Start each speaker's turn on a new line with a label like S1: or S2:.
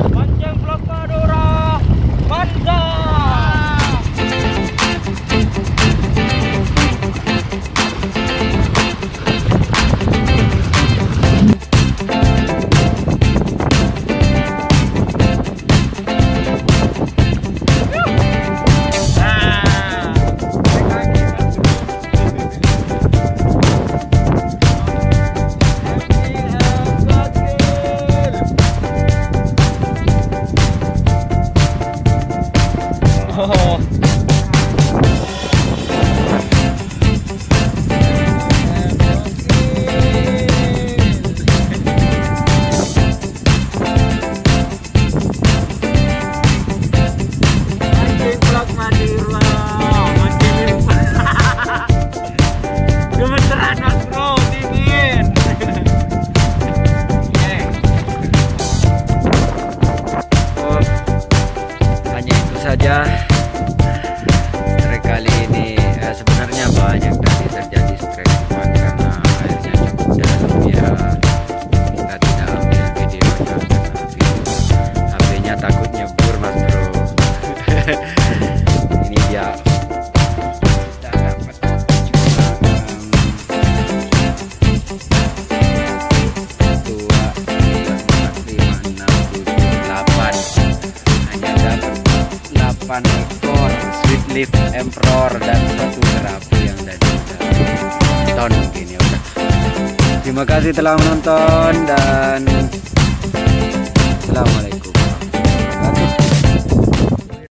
S1: Mancing Vlog Madura, mantap.
S2: Saja strike kali ini sebenarnya banyak tadi terjadi strike Umpan karena airnya cukup dalam ya. Kita tidak ambil videonya karena HP-nya takut nyebur mas bro. Ini dia tidak dapat ekor sweet leaf emperror dan satu kerapu yang dari ton mungkin ya udah. Terima kasih telah menonton dan Assalamualaikum warahmatullahi wabarakatuh.